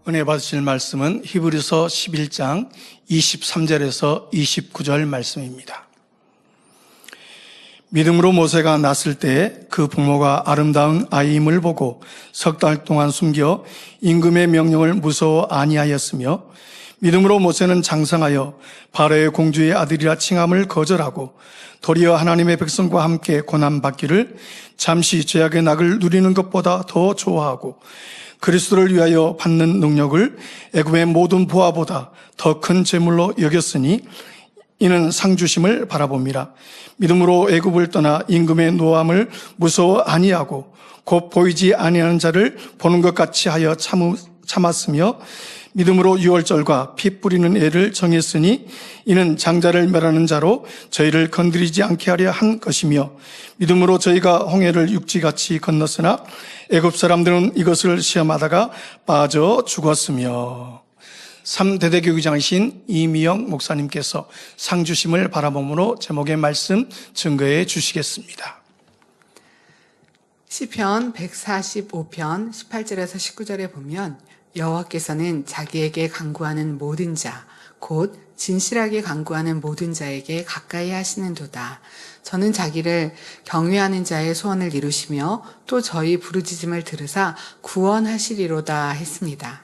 은혜 받으실 말씀은 히브리서 11장 23절에서 29절 말씀입니다. 믿음으로 모세가 났을 때 그 부모가 아름다운 아이임을 보고 석 달 동안 숨겨 임금의 명령을 무서워 아니하였으며, 믿음으로 모세는 장성하여 바로의 공주의 아들이라 칭함을 거절하고 도리어 하나님의 백성과 함께 고난받기를 잠시 죄악의 낙을 누리는 것보다 더 좋아하고 그리스도를 위하여 받는 능력을 애굽의 모든 부하보다 더 큰 재물로 여겼으니 이는 상 주심을 바라봅니다. 믿음으로 애굽을 떠나 임금의 노함을 무서워 아니하고 곧 보이지 아니하는 자를 보는 것 같이 하여 참았으며, 믿음으로 유월절과 피 뿌리는 애를 정했으니 이는 장자를 멸하는 자로 저희를 건드리지 않게 하려 한 것이며, 믿음으로 저희가 홍해를 육지같이 건넜으나 애굽 사람들은 이것을 시험하다가 빠져 죽었으며. 3대대 교육장이신 이미영 목사님께서 상주심을 바라봄으로 제목의 말씀 증거해 주시겠습니다. 시편 145편 18절에서 19절에 보면 여호와께서는 자기에게 간구하는 모든 자, 곧 진실하게 간구하는 모든 자에게 가까이 하시는도다. 저는 자기를 경외하는 자의 소원을 이루시며 또 저희 부르짖음을 들으사 구원하시리로다 했습니다.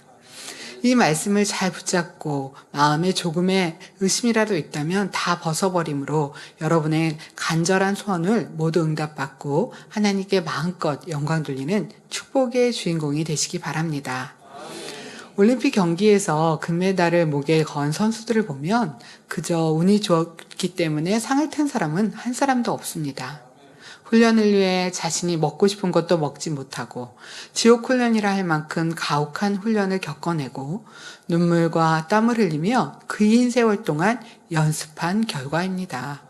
이 말씀을 잘 붙잡고 마음에 조금의 의심이라도 있다면 다 벗어버림으로 여러분의 간절한 소원을 모두 응답받고 하나님께 마음껏 영광 돌리는 축복의 주인공이 되시기 바랍니다. 올림픽 경기에서 금메달을 목에 건 선수들을 보면 그저 운이 좋았기 때문에 상을 탄 사람은 한 사람도 없습니다. 훈련을 위해 자신이 먹고 싶은 것도 먹지 못하고 지옥 훈련이라 할 만큼 가혹한 훈련을 겪어내고 눈물과 땀을 흘리며 긴 세월 동안 연습한 결과입니다.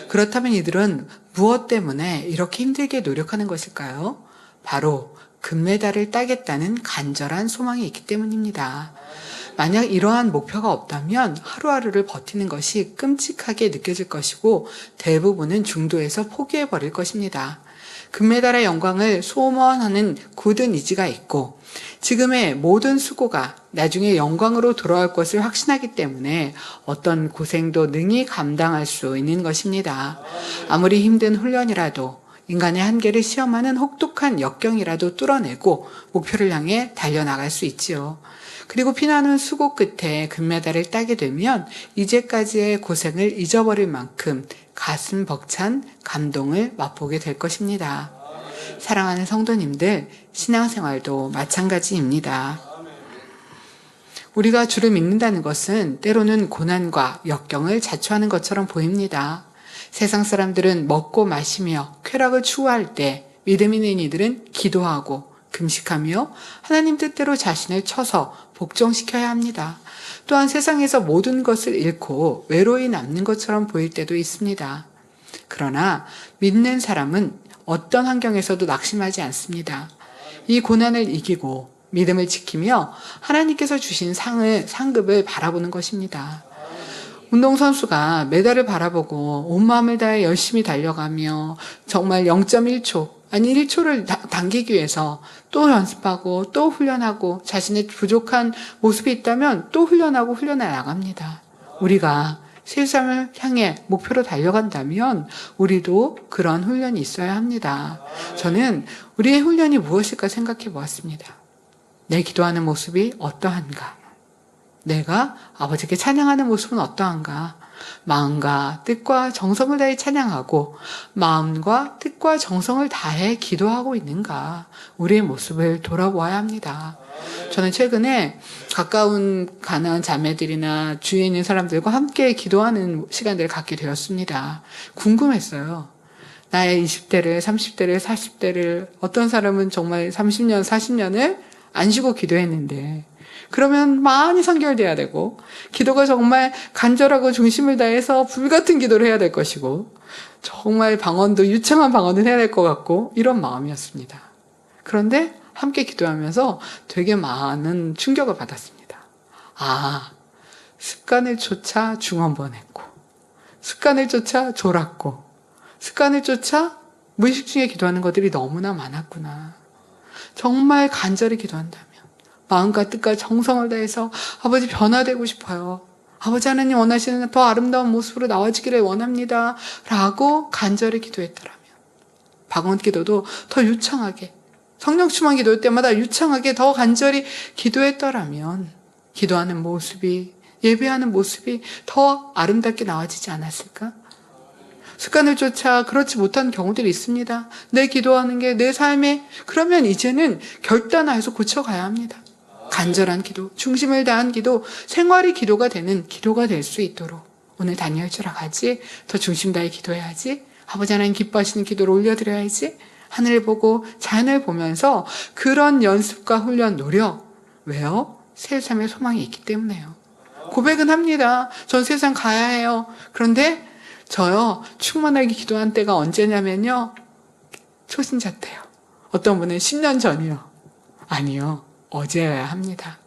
그렇다면 이들은 무엇 때문에 이렇게 힘들게 노력하는 것일까요? 바로 금메달을 따겠다는 간절한 소망이 있기 때문입니다. 만약 이러한 목표가 없다면 하루하루를 버티는 것이 끔찍하게 느껴질 것이고 대부분은 중도에서 포기해버릴 것입니다. 금메달의 영광을 소원하는 굳은 의지가 있고 지금의 모든 수고가 나중에 영광으로 돌아올 것을 확신하기 때문에 어떤 고생도 능히 감당할 수 있는 것입니다. 아무리 힘든 훈련이라도 인간의 한계를 시험하는 혹독한 역경이라도 뚫어내고 목표를 향해 달려나갈 수 있지요. 그리고 피나는 수고 끝에 금메달을 따게 되면 이제까지의 고생을 잊어버릴 만큼 가슴 벅찬 감동을 맛보게 될 것입니다. 사랑하는 성도님들, 신앙생활도 마찬가지입니다. 우리가 주를 믿는다는 것은 때로는 고난과 역경을 자초하는 것처럼 보입니다. 세상 사람들은 먹고 마시며 쾌락을 추구할 때 믿음 있는 이들은 기도하고 금식하며 하나님 뜻대로 자신을 쳐서 복종시켜야 합니다. 또한 세상에서 모든 것을 잃고 외로이 남는 것처럼 보일 때도 있습니다. 그러나 믿는 사람은 어떤 환경에서도 낙심하지 않습니다. 이 고난을 이기고 믿음을 지키며 하나님께서 주신 상급을 바라보는 것입니다. 운동선수가 메달을 바라보고 온 마음을 다해 열심히 달려가며 정말 0.1초 아니 1초를 당기기 위해서 또 연습하고 또 훈련하고 자신의 부족한 모습이 있다면 또 훈련하고 훈련해 나갑니다. 우리가 세상을 향해 목표로 달려간다면 우리도 그런 훈련이 있어야 합니다. 저는 우리의 훈련이 무엇일까 생각해 보았습니다. 내 기도하는 모습이 어떠한가? 내가 아버지께 찬양하는 모습은 어떠한가? 마음과 뜻과 정성을 다해 찬양하고 마음과 뜻과 정성을 다해 기도하고 있는가? 우리의 모습을 돌아보아야 합니다. 저는 최근에 가까운 가나안 자매들이나 주위에 있는 사람들과 함께 기도하는 시간들을 갖게 되었습니다. 궁금했어요. 나의 20대를, 30대를, 40대를 어떤 사람은 정말 30년, 40년을 안 쉬고 기도했는데 그러면 많이 선결돼야 되고 기도가 정말 간절하고 중심을 다해서 불같은 기도를 해야 될 것이고 정말 방언도 유창한 방언을 해야 될 것 같고 이런 마음이었습니다. 그런데 함께 기도하면서 되게 많은 충격을 받았습니다. 습관을 쫓아 중언번했고 습관을 쫓아 졸았고 습관을 쫓아 무의식 중에 기도하는 것들이 너무나 많았구나. 정말 간절히 기도한다면 마음과 뜻과 정성을 다해서 아버지 변화되고 싶어요. 아버지 하나님 원하시는 더 아름다운 모습으로 나와지기를 원합니다. 라고 간절히 기도했더라면, 방언 기도도 더 유창하게, 성령 충만 기도할 때마다 유창하게 더 간절히 기도했더라면 기도하는 모습이, 예배하는 모습이 더 아름답게 나와지지 않았을까? 습관을 쫓아 그렇지 못한 경우들이 있습니다. 내 기도하는 게 내 삶에, 그러면 이제는 결단하여서 고쳐가야 합니다. 간절한 기도, 중심을 다한 기도, 생활이 기도가 되는 기도가 될 수 있도록 오늘 다니엘처럼 같이 더 중심 다해 기도해야지, 아버지 하나님 기뻐하시는 기도를 올려드려야지, 하늘을 보고 자연을 보면서 그런 연습과 훈련, 노력, 왜요? 새 삶의 소망이 있기 때문에요. 고백은 합니다. 전 세상 가야 해요. 그런데 저요, 충만하게 기도한 때가 언제냐면요, 초신자 때요. 어떤 분은 10년 전이요. 아니요, 어제여야 합니다.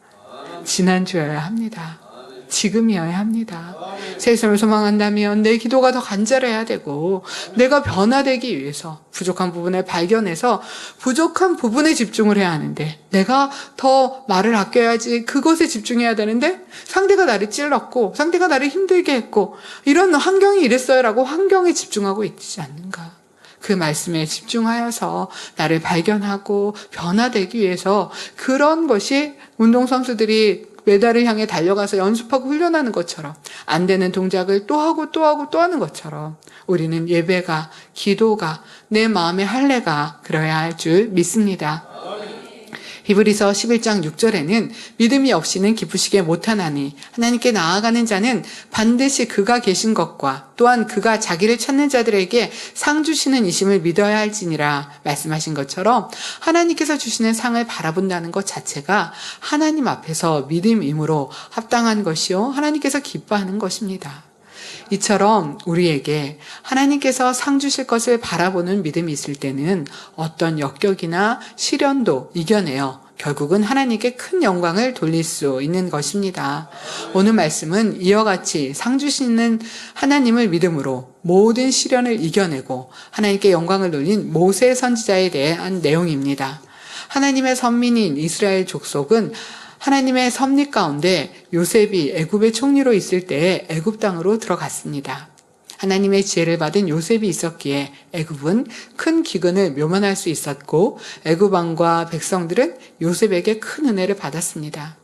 지난주여야 합니다. 지금이어야 합니다. 새 삶을 소망한다면 내 기도가 더 간절해야 되고, 내가 변화되기 위해서 부족한 부분을 발견해서 부족한 부분에 집중을 해야 하는데, 내가 더 말을 아껴야지 그것에 집중해야 되는데, 상대가 나를 찔렀고 상대가 나를 힘들게 했고 이런 환경이 이랬어요라고 환경에 집중하고 있지 않는가. 그 말씀에 집중하여서 나를 발견하고 변화되기 위해서, 그런 것이 운동선수들이 메달을 향해 달려가서 연습하고 훈련하는 것처럼, 안 되는 동작을 또 하고 또 하고 또 하는 것처럼 우리는 예배가, 기도가, 내 마음의 할례가 그래야 할 줄 믿습니다. 히브리서 11장 6절에는 믿음이 없이는 기쁘시게 못하나니 하나님께 나아가는 자는 반드시 그가 계신 것과 또한 그가 자기를 찾는 자들에게 상 주시는 이심을 믿어야 할지니라 말씀하신 것처럼, 하나님께서 주시는 상을 바라본다는 것 자체가 하나님 앞에서 믿음임으로 합당한 것이요, 하나님께서 기뻐하는 것입니다. 이처럼 우리에게 하나님께서 상 주실 것을 바라보는 믿음이 있을 때는 어떤 역경이나 시련도 이겨내어 결국은 하나님께 큰 영광을 돌릴 수 있는 것입니다. 오늘 말씀은 이와 같이 상 주시는 하나님을 믿음으로 모든 시련을 이겨내고 하나님께 영광을 돌린 모세 선지자에 대한 내용입니다. 하나님의 선민인 이스라엘 족속은 하나님의 섭리 가운데 요셉이 애굽의 총리로 있을 때에 애굽 땅으로 들어갔습니다. 하나님의 지혜를 받은 요셉이 있었기에 애굽은 큰 기근을 묘면할 수 있었고, 애굽 왕과 백성들은 요셉에게 큰 은혜를 받았습니다.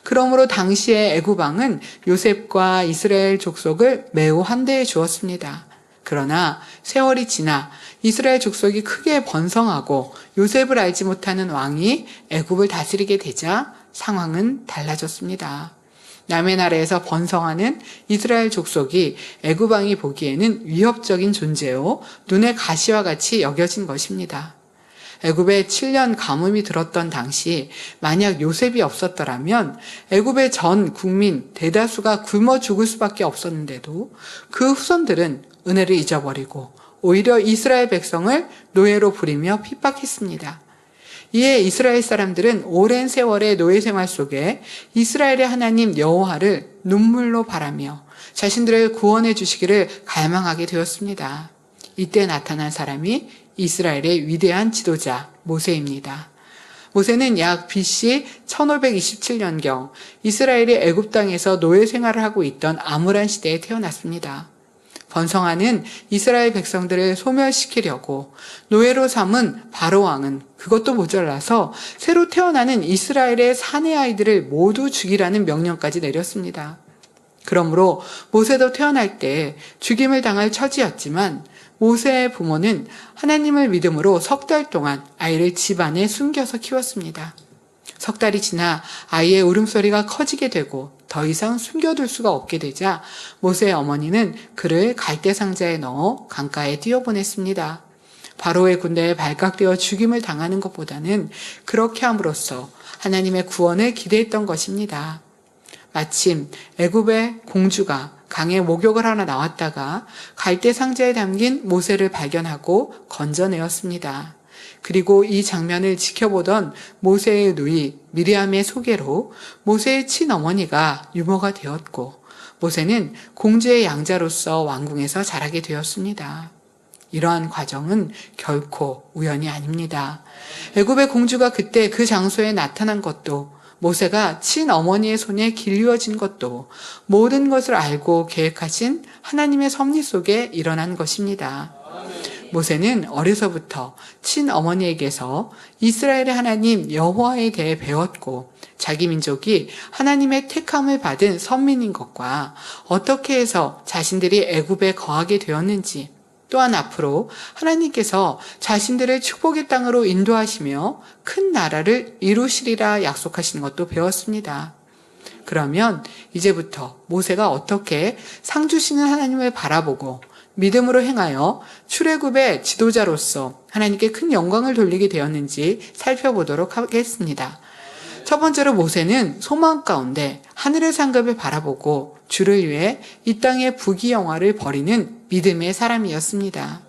그러므로 당시의 애굽 왕은 요셉과 이스라엘 족속을 매우 환대해 주었습니다. 그러나 세월이 지나 이스라엘 족속이 크게 번성하고 요셉을 알지 못하는 왕이 애굽을 다스리게 되자 상황은 달라졌습니다. 남의 나라에서 번성하는 이스라엘 족속이 애굽 왕이 보기에는 위협적인 존재요, 눈의 가시와 같이 여겨진 것입니다. 애굽에 7년 가뭄이 들었던 당시 만약 요셉이 없었더라면 애굽의 전 국민 대다수가 굶어 죽을 수밖에 없었는데도 그 후손들은 은혜를 잊어버리고 오히려 이스라엘 백성을 노예로 부리며 핍박했습니다. 이에 이스라엘 사람들은 오랜 세월의 노예 생활 속에 이스라엘의 하나님 여호와를 눈물로 바라며 자신들을 구원해 주시기를 갈망하게 되었습니다. 이때 나타난 사람이 이스라엘의 위대한 지도자 모세입니다. 모세는 약 BC 1527년경 이스라엘이 애굽 땅에서 노예 생활을 하고 있던 암울한 시대에 태어났습니다. 번성하는 이스라엘 백성들을 소멸시키려고 노예로 삼은 바로 왕은 그것도 모자라서 새로 태어나는 이스라엘의 사내 아이들을 모두 죽이라는 명령까지 내렸습니다. 그러므로 모세도 태어날 때 죽임을 당할 처지였지만 모세의 부모는 하나님을 믿음으로 석 달 동안 아이를 집 안에 숨겨서 키웠습니다. 석 달이 지나 아이의 울음소리가 커지게 되고 더 이상 숨겨둘 수가 없게 되자 모세의 어머니는 그를 갈대 상자에 넣어 강가에 뛰어보냈습니다. 바로의 군대에 발각되어 죽임을 당하는 것보다는 그렇게 함으로써 하나님의 구원을 기대했던 것입니다. 마침 애굽의 공주가 강에 목욕을 하러 나왔다가 갈대 상자에 담긴 모세를 발견하고 건져내었습니다. 그리고 이 장면을 지켜보던 모세의 누이 미리암의 소개로 모세의 친어머니가 유모가 되었고, 모세는 공주의 양자로서 왕궁에서 자라게 되었습니다. 이러한 과정은 결코 우연이 아닙니다. 애굽의 공주가 그때 그 장소에 나타난 것도 모세가 친어머니의 손에 길리어진 것도 모든 것을 알고 계획하신 하나님의 섭리 속에 일어난 것입니다. 모세는 어려서부터 친어머니에게서 이스라엘의 하나님 여호와에 대해 배웠고 자기 민족이 하나님의 택함을 받은 선민인 것과 어떻게 해서 자신들이 애굽에 거하게 되었는지, 또한 앞으로 하나님께서 자신들을 축복의 땅으로 인도하시며 큰 나라를 이루시리라 약속하신 것도 배웠습니다. 그러면 이제부터 모세가 어떻게 상 주시는 하나님을 바라보고 믿음으로 행하여 출애굽의 지도자로서 하나님께 큰 영광을 돌리게 되었는지 살펴보도록 하겠습니다. 첫 번째로 모세는 소망 가운데 하늘의 상급을 바라보고 주를 위해 이 땅의 부귀영화를 버리는 믿음의 사람이었습니다.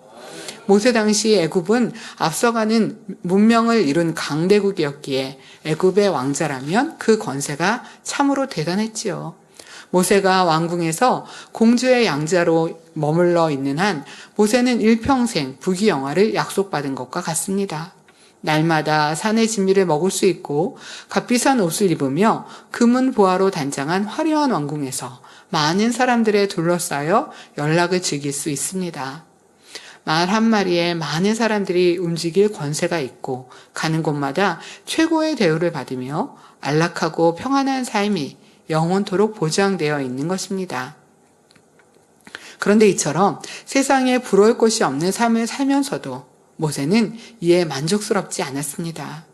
모세 당시 애굽은 앞서가는 문명을 이룬 강대국이었기에 애굽의 왕자라면 그 권세가 참으로 대단했지요. 모세가 왕궁에서 공주의 양자로 머물러 있는 한 모세는 일평생 부귀영화를 약속받은 것과 같습니다. 날마다 산의 진미를 먹을 수 있고 값비싼 옷을 입으며 금은 보화로 단장한 화려한 왕궁에서 많은 사람들에 둘러싸여 연락을 즐길 수 있습니다. 말 한마리에 많은 사람들이 움직일 권세가 있고 가는 곳마다 최고의 대우를 받으며 안락하고 평안한 삶이 영원토록 보장되어 있는 것입니다. 그런데 이처럼 세상에 부러울 것이 없는 삶을 살면서도 모세는 이에 만족스럽지 않았습니다.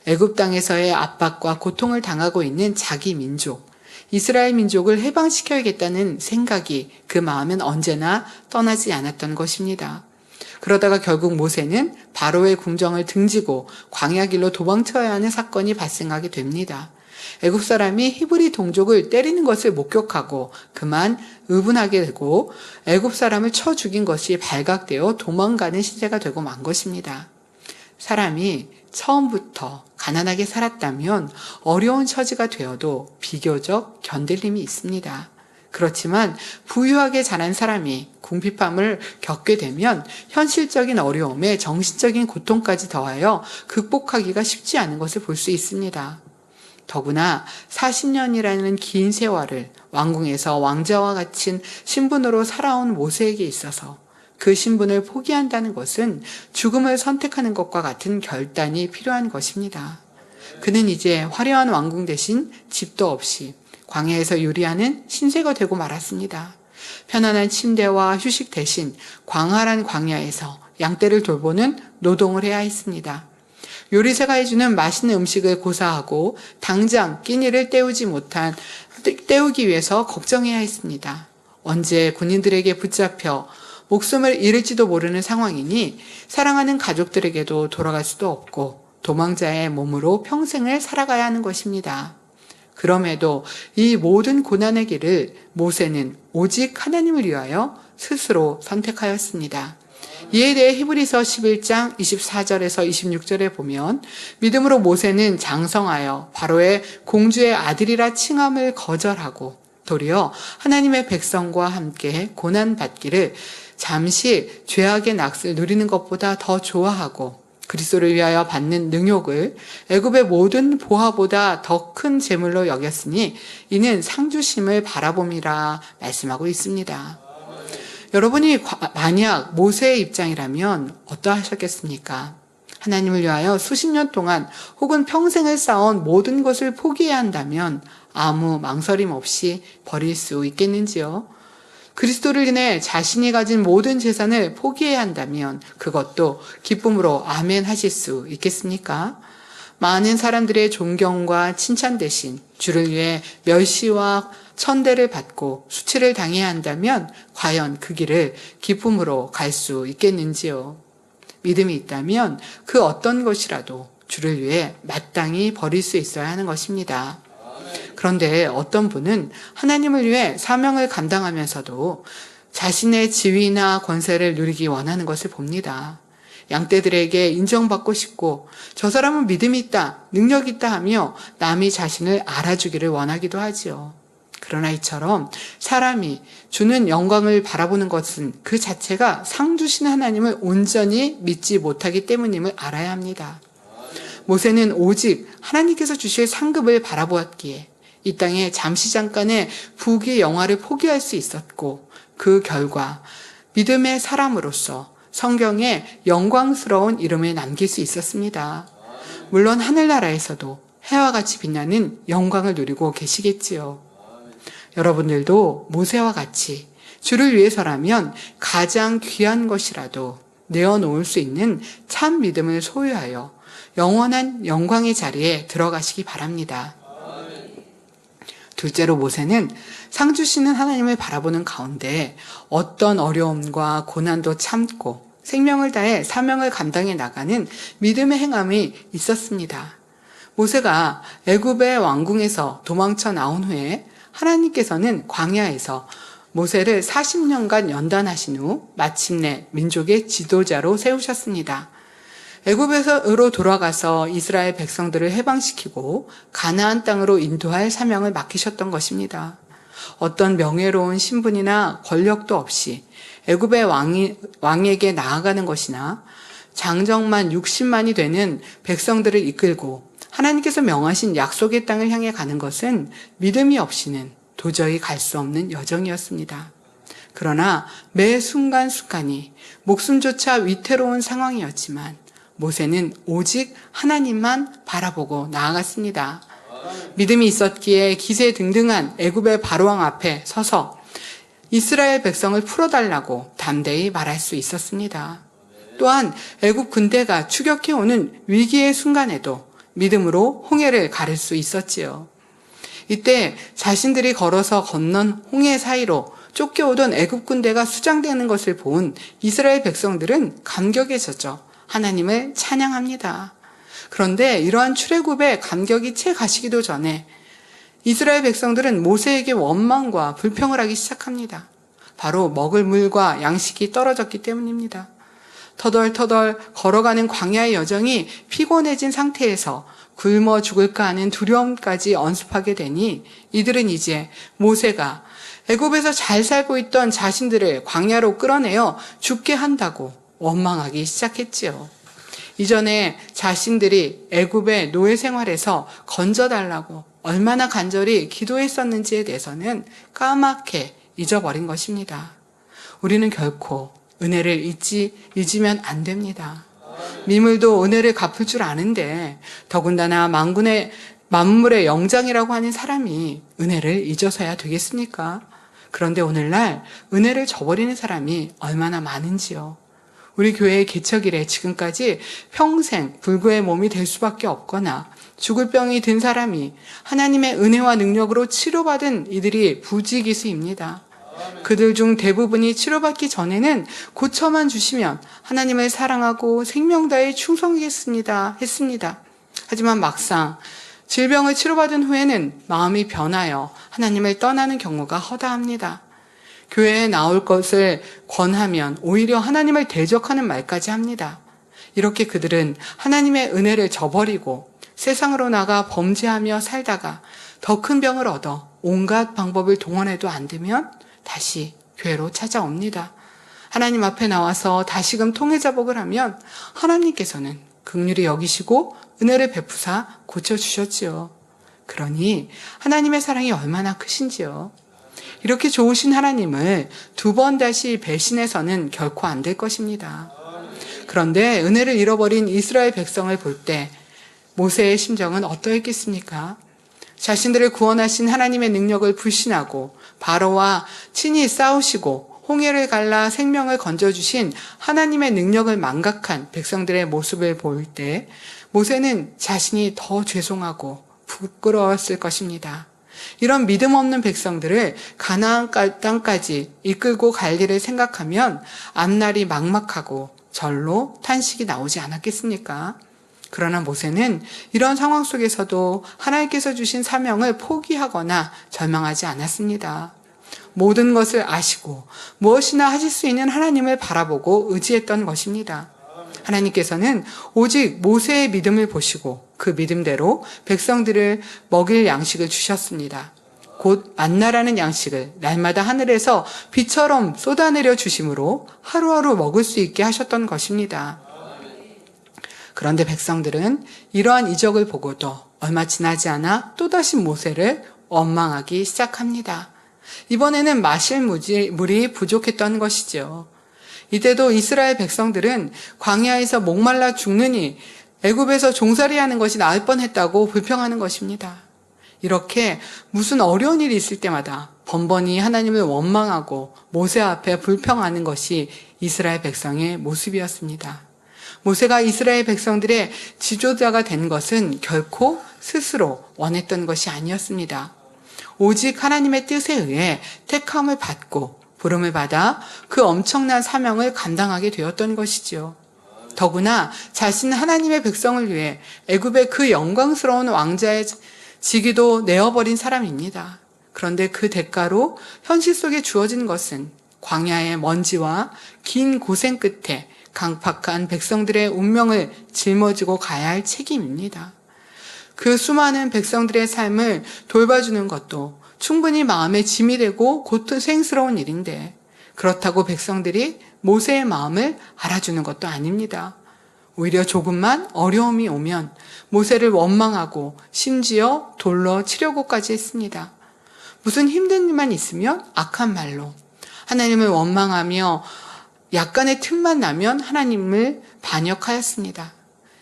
애굽 땅에서의 압박과 고통을 당하고 있는 자기 민족, 이스라엘 민족을 해방시켜야겠다는 생각이 그 마음은 언제나 떠나지 않았던 것입니다. 그러다가 결국 모세는 바로의 궁정을 등지고 광야길로 도망쳐야 하는 사건이 발생하게 됩니다. 애굽 사람이 히브리 동족을 때리는 것을 목격하고 그만 의분하게 되고 애굽 사람을 쳐 죽인 것이 발각되어 도망가는 시대가 되고 만 것입니다. 사람이 처음부터 가난하게 살았다면 어려운 처지가 되어도 비교적 견딜 힘이 있습니다. 그렇지만 부유하게 자란 사람이 궁핍함을 겪게 되면 현실적인 어려움에 정신적인 고통까지 더하여 극복하기가 쉽지 않은 것을 볼 수 있습니다. 더구나 40년이라는 긴 세월을 왕궁에서 왕자와 같은 신분으로 살아온 모세에게 있어서 그 신분을 포기한다는 것은 죽음을 선택하는 것과 같은 결단이 필요한 것입니다. 그는 이제 화려한 왕궁 대신 집도 없이 광야에서 요리하는 신세가 되고 말았습니다. 편안한 침대와 휴식 대신 광활한 광야에서 양떼를 돌보는 노동을 해야 했습니다. 요리사가 해주는 맛있는 음식을 고사하고 당장 끼니를 때우기 위해서 걱정해야 했습니다. 언제 군인들에게 붙잡혀 목숨을 잃을지도 모르는 상황이니 사랑하는 가족들에게도 돌아갈 수도 없고 도망자의 몸으로 평생을 살아가야 하는 것입니다. 그럼에도 이 모든 고난의 길을 모세는 오직 하나님을 위하여 스스로 선택하였습니다. 이에 대해 히브리서 11장 24절에서 26절에 보면 믿음으로 모세는 장성하여 바로의 공주의 아들이라 칭함을 거절하고 도리어 하나님의 백성과 함께 고난받기를 잠시 죄악의 낙을 누리는 것보다 더 좋아하고 그리스도를 위하여 받는 능욕을 애굽의 모든 보화보다 더 큰 재물로 여겼으니 이는 상주심을 바라봄이라 말씀하고 있습니다. 여러분이 만약 모세의 입장이라면 어떠하셨겠습니까? 하나님을 위하여 수십 년 동안 혹은 평생을 쌓아온 모든 것을 포기해야 한다면 아무 망설임 없이 버릴 수 있겠는지요? 그리스도를 인해 자신이 가진 모든 재산을 포기해야 한다면 그것도 기쁨으로 아멘 하실 수 있겠습니까? 많은 사람들의 존경과 칭찬 대신 주를 위해 멸시와 천대를 받고 수치를 당해야 한다면 과연 그 길을 기쁨으로 갈 수 있겠는지요? 믿음이 있다면 그 어떤 것이라도 주를 위해 마땅히 버릴 수 있어야 하는 것입니다. 그런데 어떤 분은 하나님을 위해 사명을 감당하면서도 자신의 지위나 권세를 누리기 원하는 것을 봅니다. 양떼들에게 인정받고 싶고 저 사람은 믿음이 있다, 능력이 있다 하며 남이 자신을 알아주기를 원하기도 하지요. 그러나 이처럼 사람이 주는 영광을 바라보는 것은 그 자체가 상 주신 하나님을 온전히 믿지 못하기 때문임을 알아야 합니다. 모세는 오직 하나님께서 주실 상급을 바라보았기에 이 땅에 잠시 잠깐의 부귀 영화를 포기할 수 있었고, 그 결과 믿음의 사람으로서 성경에 영광스러운 이름을 남길 수 있었습니다. 물론 하늘나라에서도 해와 같이 빛나는 영광을 누리고 계시겠지요. 여러분들도 모세와 같이 주를 위해서라면 가장 귀한 것이라도 내어놓을 수 있는 참 믿음을 소유하여 영원한 영광의 자리에 들어가시기 바랍니다. 둘째로 모세는 상 주시는 하나님을 바라보는 가운데 어떤 어려움과 고난도 참고 생명을 다해 사명을 감당해 나가는 믿음의 행함이 있었습니다. 모세가 애굽의 왕궁에서 도망쳐 나온 후에 하나님께서는 광야에서 모세를 40년간 연단하신 후 마침내 민족의 지도자로 세우셨습니다. 애굽으로 돌아가서 이스라엘 백성들을 해방시키고 가나안 땅으로 인도할 사명을 맡기셨던 것입니다. 어떤 명예로운 신분이나 권력도 없이 애굽의 왕에게 나아가는 것이나 장정만 60만이 되는 백성들을 이끌고 하나님께서 명하신 약속의 땅을 향해 가는 것은 믿음이 없이는 도저히 갈 수 없는 여정이었습니다. 그러나 매 순간순간이 목숨조차 위태로운 상황이었지만 모세는 오직 하나님만 바라보고 나아갔습니다. 믿음이 있었기에 기세등등한 애굽의 바로왕 앞에 서서 이스라엘 백성을 풀어달라고 담대히 말할 수 있었습니다. 또한 애굽 군대가 추격해오는 위기의 순간에도 믿음으로 홍해를 가를 수 있었지요. 이때 자신들이 걸어서 건넌 홍해 사이로 쫓겨오던 애굽 군대가 수장되는 것을 본 이스라엘 백성들은 감격에 젖어 하나님을 찬양합니다. 그런데 이러한 출애굽의 감격이 채 가시기도 전에 이스라엘 백성들은 모세에게 원망과 불평을 하기 시작합니다. 바로 먹을 물과 양식이 떨어졌기 때문입니다. 터덜터덜 걸어가는 광야의 여정이 피곤해진 상태에서 굶어 죽을까 하는 두려움까지 언습하게 되니 이들은 이제 모세가 애굽에서 잘 살고 있던 자신들을 광야로 끌어내어 죽게 한다고 원망하기 시작했지요. 이전에 자신들이 애굽의 노예 생활에서 건져달라고 얼마나 간절히 기도했었는지에 대해서는 까맣게 잊어버린 것입니다. 우리는 결코 은혜를 잊으면 안 됩니다. 미물도 은혜를 갚을 줄 아는데 더군다나 만물의 영장이라고 하는 사람이 은혜를 잊어서야 되겠습니까? 그런데 오늘날 은혜를 저버리는 사람이 얼마나 많은지요. 우리 교회의 개척 이래 지금까지 평생 불구의 몸이 될 수밖에 없거나 죽을 병이 든 사람이 하나님의 은혜와 능력으로 치료받은 이들이 부지기수입니다. 그들 중 대부분이 치료받기 전에는 고쳐만 주시면 하나님을 사랑하고 생명 다해 충성하겠습니다 했습니다. 하지만 막상 질병을 치료받은 후에는 마음이 변하여 하나님을 떠나는 경우가 허다합니다. 교회에 나올 것을 권하면 오히려 하나님을 대적하는 말까지 합니다. 이렇게 그들은 하나님의 은혜를 저버리고 세상으로 나가 범죄하며 살다가 더 큰 병을 얻어 온갖 방법을 동원해도 안 되면 다시 교회로 찾아옵니다. 하나님 앞에 나와서 다시금 통회자복을 하면 하나님께서는 긍휼히 여기시고 은혜를 베푸사 고쳐주셨지요. 그러니 하나님의 사랑이 얼마나 크신지요. 이렇게 좋으신 하나님을 두 번 다시 배신해서는 결코 안 될 것입니다. 그런데 은혜를 잃어버린 이스라엘 백성을 볼 때 모세의 심정은 어떠했겠습니까? 자신들을 구원하신 하나님의 능력을 불신하고 바로와 친히 싸우시고 홍해를 갈라 생명을 건져주신 하나님의 능력을 망각한 백성들의 모습을 볼 때 모세는 자신이 더 죄송하고 부끄러웠을 것입니다. 이런 믿음 없는 백성들을 가나안 땅까지 이끌고 갈 일을 생각하면 앞날이 막막하고 절로 탄식이 나오지 않았겠습니까? 그러나 모세는 이런 상황 속에서도 하나님께서 주신 사명을 포기하거나 절망하지 않았습니다. 모든 것을 아시고 무엇이나 하실 수 있는 하나님을 바라보고 의지했던 것입니다. 하나님께서는 오직 모세의 믿음을 보시고 그 믿음대로 백성들을 먹일 양식을 주셨습니다. 곧 만나라는 양식을 날마다 하늘에서 비처럼 쏟아내려 주심으로 하루하루 먹을 수 있게 하셨던 것입니다. 그런데 백성들은 이러한 이적을 보고도 얼마 지나지 않아 또다시 모세를 원망하기 시작합니다. 이번에는 마실 물이 부족했던 것이죠. 이때도 이스라엘 백성들은 광야에서 목말라 죽느니 애굽에서 종살이하는 것이 나을 뻔했다고 불평하는 것입니다. 이렇게 무슨 어려운 일이 있을 때마다 번번이 하나님을 원망하고 모세 앞에 불평하는 것이 이스라엘 백성의 모습이었습니다. 모세가 이스라엘 백성들의 지도자가 된 것은 결코 스스로 원했던 것이 아니었습니다. 오직 하나님의 뜻에 의해 택함을 받고 부름을 받아 그 엄청난 사명을 감당하게 되었던 것이지요. 더구나 자신은 하나님의 백성을 위해 애굽의 그 영광스러운 왕자의 직위도 내어버린 사람입니다. 그런데 그 대가로 현실 속에 주어진 것은 광야의 먼지와 긴 고생 끝에 강팍한 백성들의 운명을 짊어지고 가야 할 책임입니다. 그 수많은 백성들의 삶을 돌봐주는 것도 충분히 마음에 짐이 되고 고통스러운 일인데 그렇다고 백성들이 모세의 마음을 알아주는 것도 아닙니다. 오히려 조금만 어려움이 오면 모세를 원망하고 심지어 돌로 치려고까지 했습니다. 무슨 힘든 일만 있으면 악한 말로 하나님을 원망하며 약간의 틈만 나면 하나님을 반역하였습니다.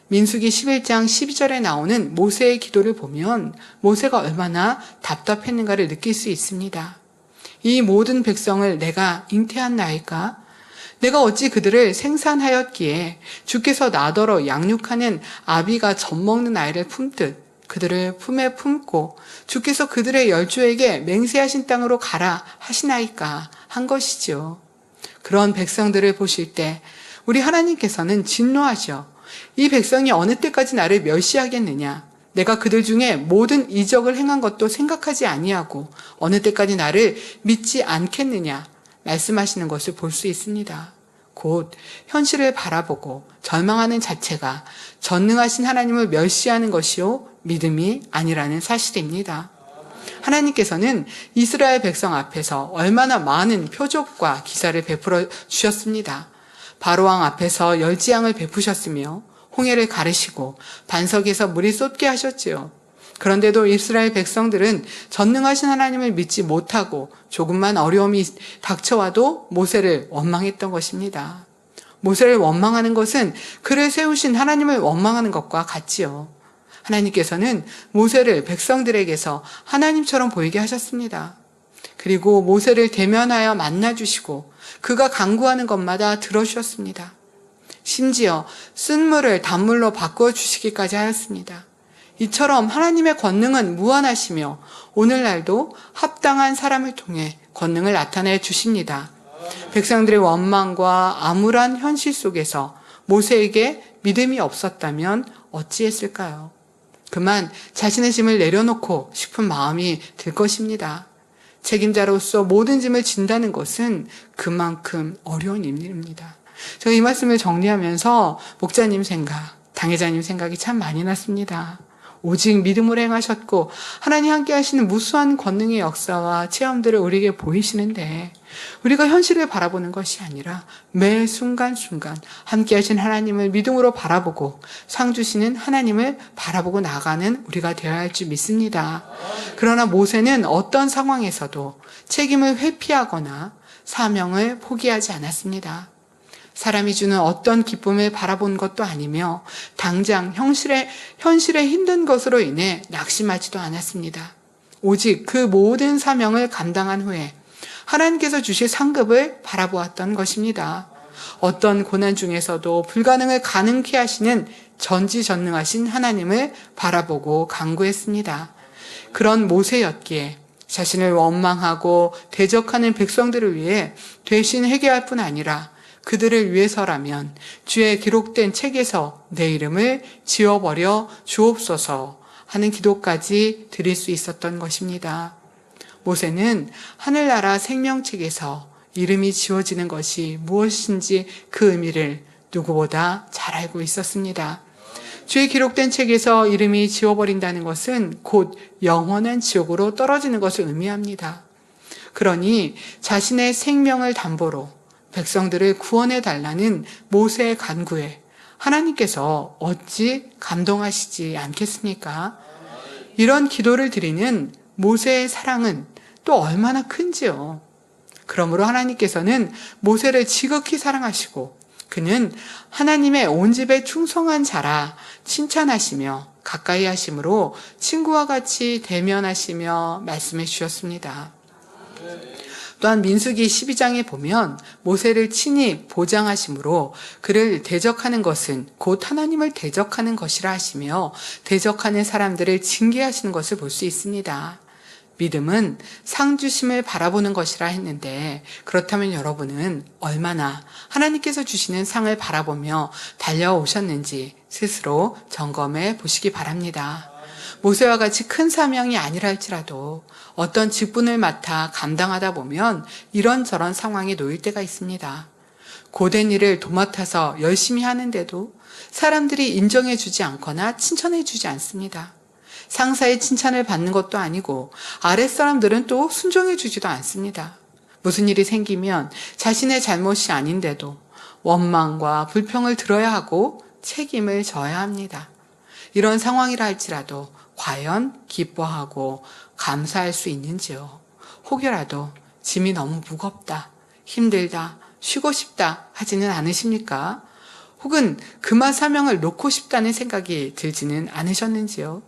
민수기 11장 12절에 나오는 모세의 기도를 보면 모세가 얼마나 답답했는가를 느낄 수 있습니다. 이 모든 백성을 내가 잉태한 나이까? 내가 어찌 그들을 생산하였기에 주께서 나더러 양육하는 아비가 젖먹는 아이를 품듯 그들을 품에 품고 주께서 그들의 열조에게 맹세하신 땅으로 가라 하시나이까 한 것이죠. 그런 백성들을 보실 때 우리 하나님께서는 진노하셔. 이 백성이 어느 때까지 나를 멸시하겠느냐? 내가 그들 중에 모든 이적을 행한 것도 생각하지 아니하고 어느 때까지 나를 믿지 않겠느냐? 말씀하시는 것을 볼 수 있습니다. 곧 현실을 바라보고 절망하는 자체가 전능하신 하나님을 멸시하는 것이요 믿음이 아니라는 사실입니다. 하나님께서는 이스라엘 백성 앞에서 얼마나 많은 표적과 기사를 베풀어 주셨습니다. 바로왕 앞에서 열지양을 베푸셨으며 홍해를 가르시고 반석에서 물이 쏟게 하셨지요. 그런데도 이스라엘 백성들은 전능하신 하나님을 믿지 못하고 조금만 어려움이 닥쳐와도 모세를 원망했던 것입니다. 모세를 원망하는 것은 그를 세우신 하나님을 원망하는 것과 같지요. 하나님께서는 모세를 백성들에게서 하나님처럼 보이게 하셨습니다. 그리고 모세를 대면하여 만나주시고 그가 간구하는 것마다 들어주셨습니다. 심지어 쓴물을 단물로 바꾸어 주시기까지 하였습니다. 이처럼 하나님의 권능은 무한하시며 오늘날도 합당한 사람을 통해 권능을 나타내 주십니다. 백성들의 원망과 암울한 현실 속에서 모세에게 믿음이 없었다면 어찌했을까요? 그만 자신의 짐을 내려놓고 싶은 마음이 들 것입니다. 책임자로서 모든 짐을 진다는 것은 그만큼 어려운 일입니다. 제가 이 말씀을 정리하면서 목자님 생각, 당회자님 생각이 참 많이 났습니다. 오직 믿음으로 행하셨고 하나님 함께 하시는 무수한 권능의 역사와 체험들을 우리에게 보이시는데 우리가 현실을 바라보는 것이 아니라 매 순간순간 함께 하신 하나님을 믿음으로 바라보고 상 주시는 하나님을 바라보고 나가는 우리가 되어야 할 줄 믿습니다. 그러나 모세는 어떤 상황에서도 책임을 회피하거나 사명을 포기하지 않았습니다. 사람이 주는 어떤 기쁨을 바라본 것도 아니며 당장 현실의 힘든 것으로 인해 낙심하지도 않았습니다. 오직 그 모든 사명을 감당한 후에 하나님께서 주실 상급을 바라보았던 것입니다. 어떤 고난 중에서도 불가능을 가능케 하시는 전지전능하신 하나님을 바라보고 간구했습니다. 그런 모세였기에 자신을 원망하고 대적하는 백성들을 위해 대신 회개할 뿐 아니라 그들을 위해서라면 주의 기록된 책에서 내 이름을 지워버려 주옵소서 하는 기도까지 드릴 수 있었던 것입니다. 모세는 하늘나라 생명책에서 이름이 지워지는 것이 무엇인지 그 의미를 누구보다 잘 알고 있었습니다. 주의 기록된 책에서 이름이 지워버린다는 것은 곧 영원한 지옥으로 떨어지는 것을 의미합니다. 그러니 자신의 생명을 담보로 백성들을 구원해 달라는 모세의 간구에 하나님께서 어찌 감동하시지 않겠습니까? 이런 기도를 드리는 모세의 사랑은 또 얼마나 큰지요. 그러므로 하나님께서는 모세를 지극히 사랑하시고 그는 하나님의 온 집에 충성한 자라 칭찬하시며 가까이 하심으로 친구와 같이 대면하시며 말씀해 주셨습니다. 또한 민수기 12장에 보면 모세를 친히 보장하심으로 그를 대적하는 것은 곧 하나님을 대적하는 것이라 하시며 대적하는 사람들을 징계하시는 것을 볼 수 있습니다. 믿음은 상 주심을 바라보는 것이라 했는데 그렇다면 여러분은 얼마나 하나님께서 주시는 상을 바라보며 달려오셨는지 스스로 점검해 보시기 바랍니다. 모세와 같이 큰 사명이 아니라 할지라도 어떤 직분을 맡아 감당하다 보면 이런저런 상황에 놓일 때가 있습니다. 고된 일을 도맡아서 열심히 하는데도 사람들이 인정해 주지 않거나 칭찬해 주지 않습니다. 상사의 칭찬을 받는 것도 아니고 아랫사람들은 또 순종해 주지도 않습니다. 무슨 일이 생기면 자신의 잘못이 아닌데도 원망과 불평을 들어야 하고 책임을 져야 합니다. 이런 상황이라 할지라도 과연 기뻐하고 감사할 수 있는지요? 혹여라도 짐이 너무 무겁다, 힘들다, 쉬고 싶다 하지는 않으십니까? 혹은 그만 사명을 놓고 싶다는 생각이 들지는 않으셨는지요?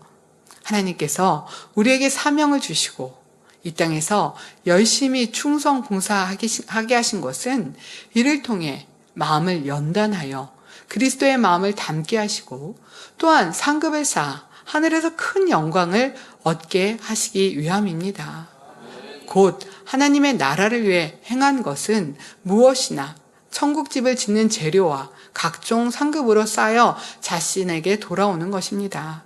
하나님께서 우리에게 사명을 주시고 이 땅에서 열심히 충성 봉사하게 하신 것은 이를 통해 마음을 연단하여 그리스도의 마음을 담게 하시고 또한 상급을 쌓아 하늘에서 큰 영광을 얻게 하시기 위함입니다. 곧 하나님의 나라를 위해 행한 것은 무엇이나 천국집을 짓는 재료와 각종 상급으로 쌓여 자신에게 돌아오는 것입니다.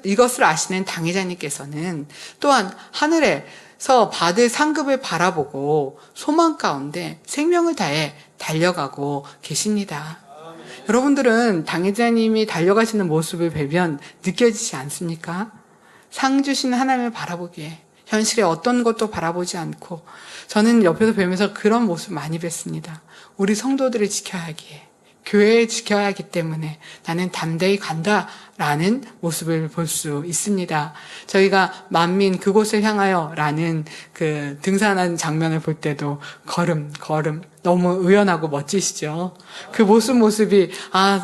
이것을 아시는 당회자님께서는 또한 하늘에서 받을 상급을 바라보고 소망 가운데 생명을 다해 달려가고 계십니다. 여러분들은 당회자님이 달려가시는 모습을 뵈면 느껴지지 않습니까? 상 주시는 하나님을 바라보기에 현실의 어떤 것도 바라보지 않고 저는 옆에서 뵈면서 그런 모습 많이 뵀습니다. 우리 성도들을 지켜야 하기에 교회에 지켜야 하기 때문에 나는 담대히 간다라는 모습을 볼 수 있습니다. 저희가 만민 그곳을 향하여라는 그 등산하는 장면을 볼 때도 걸음 너무 의연하고 멋지시죠. 그 모습이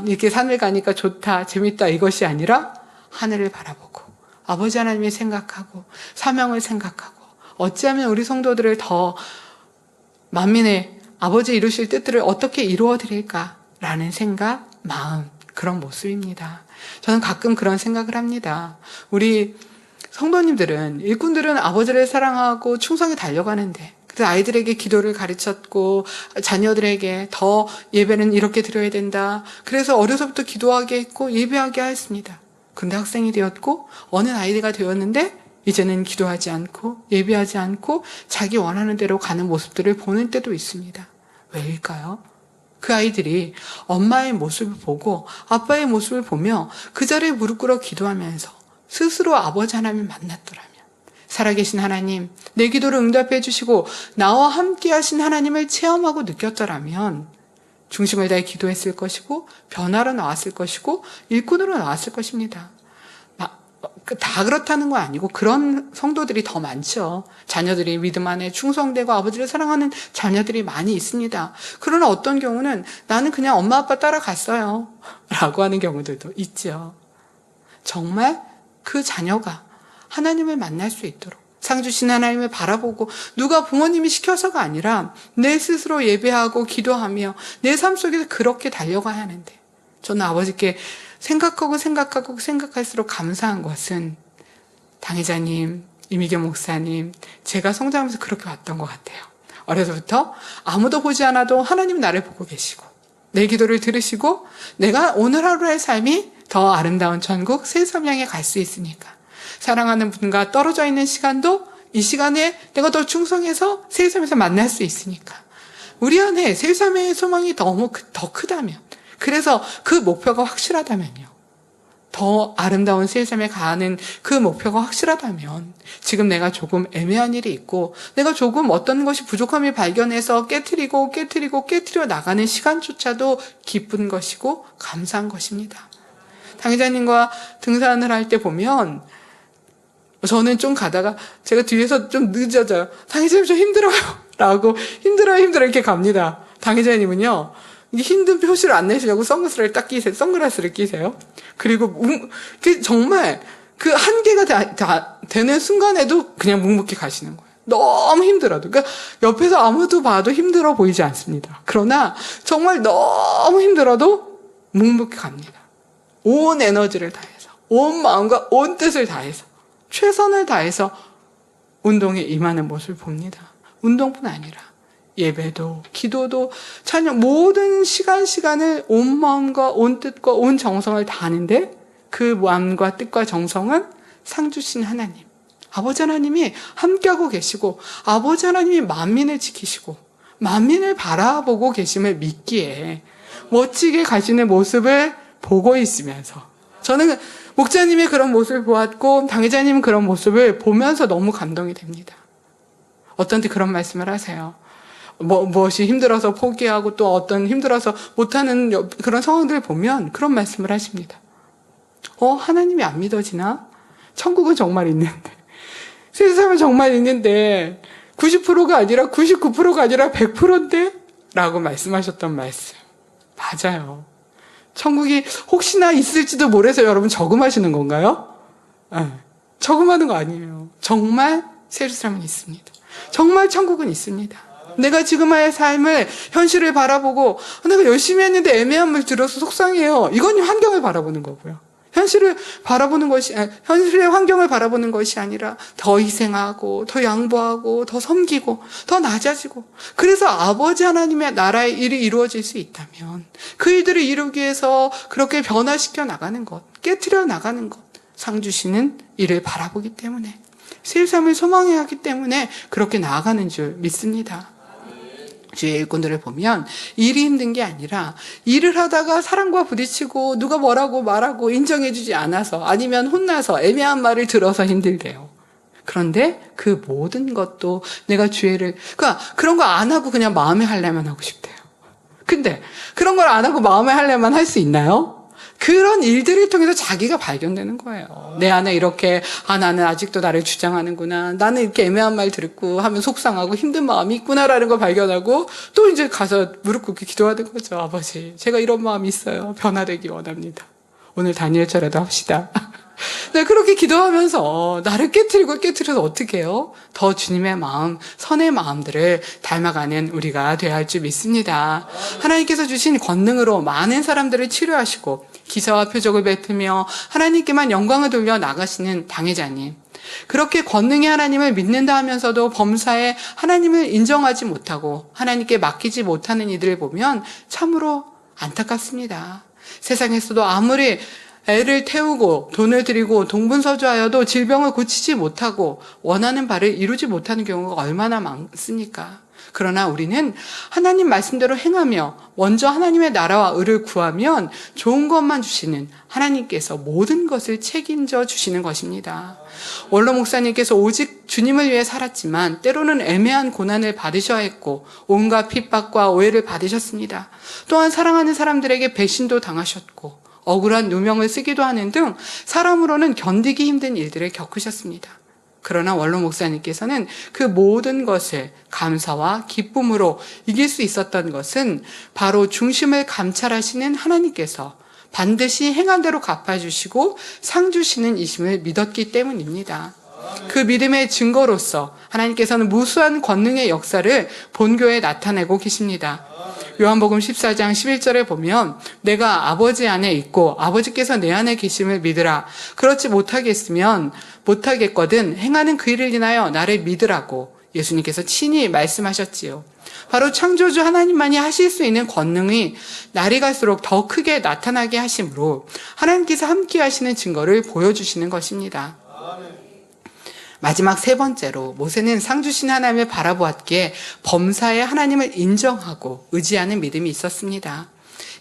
이렇게 산을 가니까 좋다 재밌다 이것이 아니라 하늘을 바라보고 아버지 하나님을 생각하고 사명을 생각하고 어찌하면 우리 성도들을 더 만민의 아버지 이루실 뜻들을 어떻게 이루어 드릴까라는 생각, 마음, 그런 모습입니다. 저는 가끔 그런 생각을 합니다. 우리 성도님들은, 일꾼들은 아버지를 사랑하고 충성히 달려가는데 그래서 아이들에게 기도를 가르쳤고 자녀들에게 더 예배는 이렇게 드려야 된다. 그래서 어려서부터 기도하게 했고 예배하게 했습니다. 근데 학생이 되었고 어느 나이가 되었는데 이제는 기도하지 않고 예배하지 않고 자기 원하는 대로 가는 모습들을 보는 때도 있습니다. 왜일까요? 그 아이들이 엄마의 모습을 보고 아빠의 모습을 보며 그 자리에 무릎 꿇어 기도하면서 스스로 아버지 하나님을 만났더라면 살아계신 하나님, 내 기도를 응답해 주시고 나와 함께 하신 하나님을 체험하고 느꼈더라면 중심을 다해 기도했을 것이고 변화로 나왔을 것이고 일꾼으로 나왔을 것입니다. 다 그렇다는 건 아니고 그런 성도들이 더 많죠. 자녀들이 믿음 안에 충성되고 아버지를 사랑하는 자녀들이 많이 있습니다. 그러나 어떤 경우는 나는 그냥 엄마 아빠 따라갔어요 라고 하는 경우들도 있죠. 정말 그 자녀가 하나님을 만날 수 있도록 상 주신 하나님을 바라보고 누가 부모님이 시켜서가 아니라 내 스스로 예배하고 기도하며 내 삶 속에서 그렇게 달려가야 하는데 저는 아버지께 생각할수록 감사한 것은 당회자님, 이미경 목사님, 제가 성장하면서 그렇게 왔던 것 같아요. 어려서부터 아무도 보지 않아도 하나님 나를 보고 계시고 내 기도를 들으시고 내가 오늘 하루의 삶이 더 아름다운 천국 세상 향해 갈 수 있으니까 사랑하는 분과 떨어져 있는 시간도 이 시간에 내가 더 충성해서 세상에서 만날 수 있으니까 우리 안에 세상의 소망이 너무 더 크다면 그래서 그 목표가 확실하다면요. 더 아름다운 새 삶에 가는 그 목표가 확실하다면 지금 내가 조금 애매한 일이 있고 내가 조금 어떤 것이 부족함을 발견해서 깨트리고 나가는 시간조차도 기쁜 것이고 감사한 것입니다. 당회자님과 등산을 할 때 보면 저는 좀 가다가 제가 뒤에서 좀 늦어져요. 당회자님 저 힘들어요 라고 힘들어요 이렇게 갑니다. 당회자님은요 이 힘든 표시를 안 내시려고 선글라스를 끼세요. 그리고 정말 그 한계가 다 되는 순간에도 그냥 묵묵히 가시는 거예요. 너무 힘들어도. 그러니까 옆에서 아무도 봐도 힘들어 보이지 않습니다. 그러나 정말 너무 힘들어도 묵묵히 갑니다. 온 에너지를 다해서, 온 마음과 온 뜻을 다해서, 최선을 다해서 운동에 임하는 모습을 봅니다. 운동뿐 아니라 예배도, 기도도, 찬양, 모든 시간을 온 마음과 온 뜻과 온 정성을 다하는데 그 마음과 뜻과 정성은 상 주신 하나님, 아버지 하나님이 함께하고 계시고 아버지 하나님이 만민을 지키시고 만민을 바라보고 계심을 믿기에 멋지게 가시는 모습을 보고 있으면서 저는 목자님의 그런 모습을 보았고 당회자님은 그런 모습을 보면서 너무 감동이 됩니다. 어떤 때 그런 말씀을 하세요. 무엇이 힘들어서 포기하고 또 어떤 힘들어서 못하는 그런 상황들을 보면 그런 말씀을 하십니다. 하나님이 안 믿어지나? 천국은 정말 있는데, 세상은 정말 있는데 90%가 아니라 99%가 아니라 100%인데? 라고 말씀하셨던 말씀. 맞아요. 천국이 혹시나 있을지도 모르서 여러분 저금하시는 건가요? 네. 저금하는 거 아니에요. 정말 세르사람은 있습니다. 정말 천국은 있습니다. 내가 지금의 삶을, 현실을 바라보고 내가 열심히 했는데 애매한 말 들어서 속상해요. 이건 환경을 바라보는 거고요. 현실의 환경을 바라보는 것이 아니라 더 희생하고 더 양보하고 더 섬기고 더 낮아지고 그래서 아버지 하나님의 나라의 일이 이루어질 수 있다면 그 일들을 이루기 위해서 그렇게 변화시켜 나가는 것, 깨트려 나가는 것, 상 주시는 일을 바라보기 때문에 새 삶을 소망해야 하기 때문에 그렇게 나아가는 줄 믿습니다. 주의 일꾼들을 보면 일이 힘든 게 아니라 일을 하다가 사람과 부딪히고 누가 뭐라고 말하고 인정해주지 않아서 아니면 혼나서 애매한 말을 들어서 힘들대요. 그런데 그 모든 것도 내가 그러니까 그런 거 안 하고 그냥 마음에 하려면 하고 싶대요. 근데 그런 걸 안 하고 마음에 하려면 할 수 있나요? 그런 일들을 통해서 자기가 발견되는 거예요. 내 안에 이렇게 나는 아직도 나를 주장하는구나. 나는 이렇게 애매한 말 듣고 하면 속상하고 힘든 마음이 있구나라는 걸 발견하고 또 이제 가서 무릎 꿇고 기도하는 거죠. 아버지, 제가 이런 마음이 있어요. 변화되기 원합니다. 오늘 다니엘처라도 합시다. 네, 그렇게 기도하면서 나를 깨트려서 어떻게 해요? 더 주님의 마음, 선의 마음들을 닮아가는 우리가 되어야 할 줄 믿습니다. 하나님께서 주신 권능으로 많은 사람들을 치료하시고 기사와 표적을 베풀며 하나님께만 영광을 돌려 나가시는 당회자님. 그렇게 권능의 하나님을 믿는다 하면서도 범사에 하나님을 인정하지 못하고 하나님께 맡기지 못하는 이들을 보면 참으로 안타깝습니다. 세상에서도 아무리 애를 태우고 돈을 들이고 동분서주하여도 질병을 고치지 못하고 원하는 바를 이루지 못하는 경우가 얼마나 많습니까? 그러나 우리는 하나님 말씀대로 행하며 먼저 하나님의 나라와 의를 구하면 좋은 것만 주시는 하나님께서 모든 것을 책임져 주시는 것입니다. 원로 목사님께서 오직 주님을 위해 살았지만 때로는 애매한 고난을 받으셔야 했고 온갖 핍박과 오해를 받으셨습니다. 또한 사랑하는 사람들에게 배신도 당하셨고 억울한 누명을 쓰기도 하는 등 사람으로는 견디기 힘든 일들을 겪으셨습니다. 그러나 원로 목사님께서는 그 모든 것을 감사와 기쁨으로 이길 수 있었던 것은 바로 중심을 감찰하시는 하나님께서 반드시 행한 대로 갚아주시고 상 주시는 이심을 믿었기 때문입니다. 그 믿음의 증거로서 하나님께서는 무수한 권능의 역사를 본교에 나타내고 계십니다. 요한복음 14장 11절에 보면 내가 아버지 안에 있고 아버지께서 내 안에 계심을 믿으라. 그렇지 못하겠거든 행하는 그 일을 인하여 나를 믿으라고 예수님께서 친히 말씀하셨지요. 바로 창조주 하나님만이 하실 수 있는 권능이 날이 갈수록 더 크게 나타나게 하심으로 하나님께서 함께 하시는 증거를 보여주시는 것입니다. 마지막 세 번째로 모세는 상 주신 하나님을 바라보았기에 범사에 하나님을 인정하고 의지하는 믿음이 있었습니다.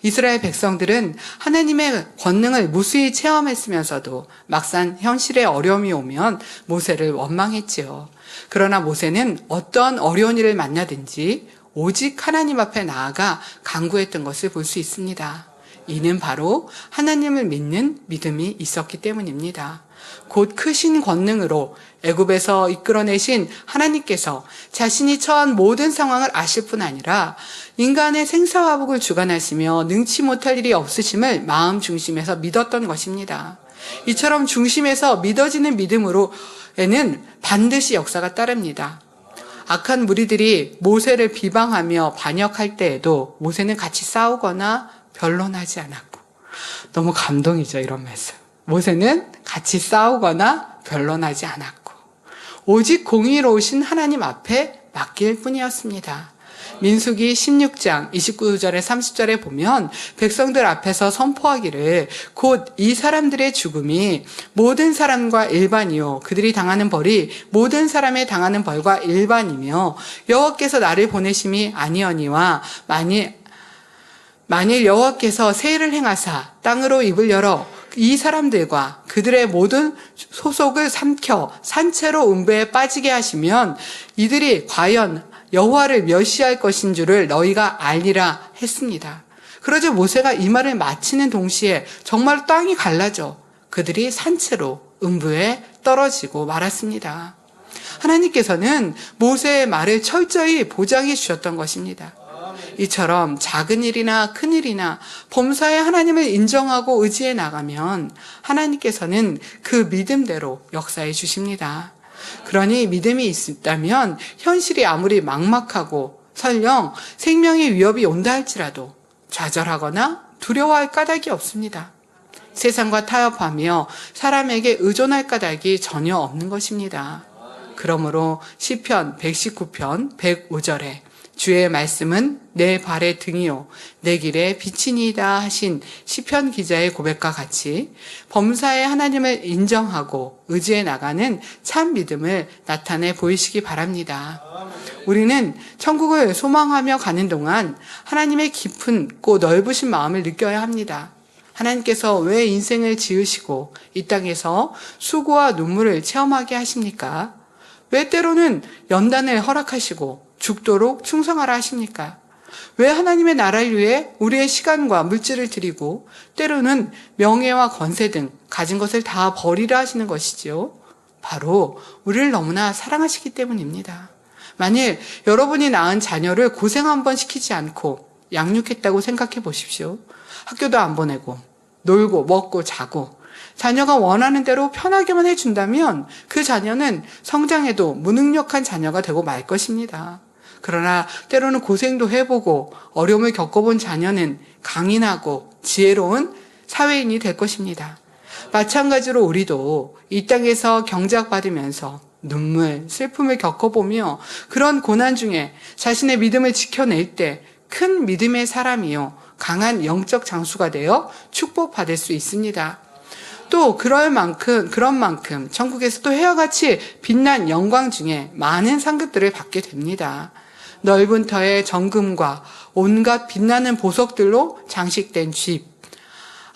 이스라엘 백성들은 하나님의 권능을 무수히 체험했으면서도 막상 현실의 어려움이 오면 모세를 원망했지요. 그러나 모세는 어떤 어려운 일을 만나든지 오직 하나님 앞에 나아가 간구했던 것을 볼 수 있습니다. 이는 바로 하나님을 믿는 믿음이 있었기 때문입니다. 곧 크신 권능으로 애굽에서 이끌어내신 하나님께서 자신이 처한 모든 상황을 아실 뿐 아니라 인간의 생사화복을 주관하시며 능치 못할 일이 없으심을 마음 중심에서 믿었던 것입니다. 이처럼 중심에서 믿어지는 믿음으로에는 반드시 역사가 따릅니다. 악한 무리들이 모세를 비방하며 반역할 때에도 모세는 같이 싸우거나 변론하지 않았고, 너무 감동이죠, 이런 말씀. 모세는 같이 싸우거나 변론하지 않았고 오직 공의로우신 하나님 앞에 맡길 뿐이었습니다. 민수기 16장 29절에 30절에 보면 백성들 앞에서 선포하기를 곧 이 사람들의 죽음이 모든 사람과 일반이요 그들이 당하는 벌이 모든 사람의 당하는 벌과 일반이며 여호와께서 나를 보내심이 아니거니와 만일 여호와께서 세일을 행하사 땅으로 입을 열어 이 사람들과 그들의 모든 소속을 삼켜 산채로 음부에 빠지게 하시면 이들이 과연 여호와를 멸시할 것인 줄을 너희가 알리라 했습니다. 그러자 모세가 이 말을 마치는 동시에 정말 땅이 갈라져 그들이 산채로 음부에 떨어지고 말았습니다. 하나님께서는 모세의 말을 철저히 보장해 주셨던 것입니다. 이처럼 작은 일이나 큰 일이나 범사에 하나님을 인정하고 의지해 나가면 하나님께서는 그 믿음대로 역사해 주십니다. 그러니 믿음이 있다면 현실이 아무리 막막하고 설령 생명의 위협이 온다 할지라도 좌절하거나 두려워할 까닭이 없습니다. 세상과 타협하며 사람에게 의존할 까닭이 전혀 없는 것입니다. 그러므로 시편 119편 105절에 주의 말씀은 내 발의 등이요 내 길의 빛이니이다 하신 시편 기자의 고백과 같이 범사에 하나님을 인정하고 의지해 나가는 참 믿음을 나타내 보이시기 바랍니다. 우리는 천국을 소망하며 가는 동안 하나님의 깊고 넓으신 마음을 느껴야 합니다. 하나님께서 왜 인생을 지으시고 이 땅에서 수고와 눈물을 체험하게 하십니까? 왜 때로는 연단을 허락하시고 죽도록 충성하라 하십니까? 왜 하나님의 나라를 위해 우리의 시간과 물질을 드리고 때로는 명예와 권세 등 가진 것을 다 버리라 하시는 것이지요? 바로 우리를 너무나 사랑하시기 때문입니다. 만일 여러분이 낳은 자녀를 고생 한번 시키지 않고 양육했다고 생각해 보십시오. 학교도 안 보내고 놀고 먹고 자고 자녀가 원하는 대로 편하게만 해준다면 그 자녀는 성장해도 무능력한 자녀가 되고 말 것입니다. 그러나 때로는 고생도 해보고 어려움을 겪어본 자녀는 강인하고 지혜로운 사회인이 될 것입니다. 마찬가지로 우리도 이 땅에서 경작받으면서 눈물, 슬픔을 겪어보며 그런 고난 중에 자신의 믿음을 지켜낼 때 큰 믿음의 사람이요 강한 영적 장수가 되어 축복받을 수 있습니다. 또 그런 만큼 천국에서도 해와 같이 빛난 영광 중에 많은 상급들을 받게 됩니다. 넓은 터의 정금과 온갖 빛나는 보석들로 장식된 집,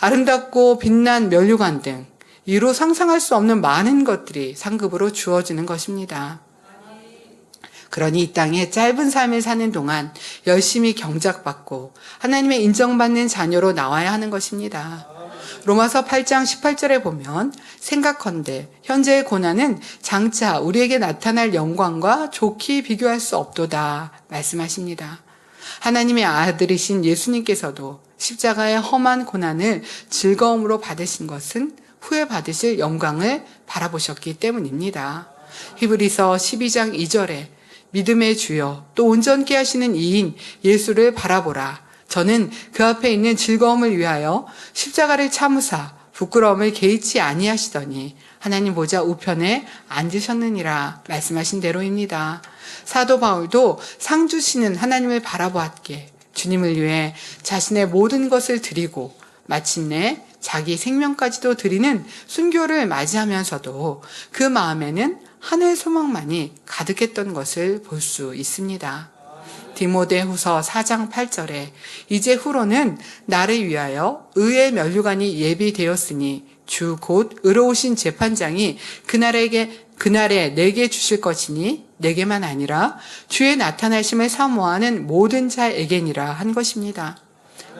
아름답고 빛난 면류관 등 이루 상상할 수 없는 많은 것들이 상급으로 주어지는 것입니다. 그러니 이 땅에 짧은 삶을 사는 동안 열심히 경작받고 하나님의 인정받는 자녀로 나와야 하는 것입니다. 로마서 8장 18절에 보면 생각컨대 현재의 고난은 장차 우리에게 나타날 영광과 좋게 비교할 수 없도다 말씀하십니다. 하나님의 아들이신 예수님께서도 십자가의 험한 고난을 즐거움으로 받으신 것은 후에 받으실 영광을 바라보셨기 때문입니다. 히브리서 12장 2절에 믿음의 주여 또 온전케 하시는 이인 예수를 바라보라. 저는 그 앞에 있는 즐거움을 위하여 십자가를 참으사 부끄러움을 개의치 아니하시더니 하나님 보좌 우편에 앉으셨느니라 말씀하신 대로입니다. 사도 바울도 상 주시는 하나님을 바라보았기에 주님을 위해 자신의 모든 것을 드리고 마침내 자기 생명까지도 드리는 순교를 맞이하면서도 그 마음에는 하늘 소망만이 가득했던 것을 볼 수 있습니다. 디모데후서 4장 8절에 이제 후로는 나를 위하여 의의 면류관이 예비되었으니 주 곧 의로우신 재판장이 그날에 내게 주실 것이니 내게만 아니라 주의 나타나심을 사모하는 모든 자에게니라 한 것입니다.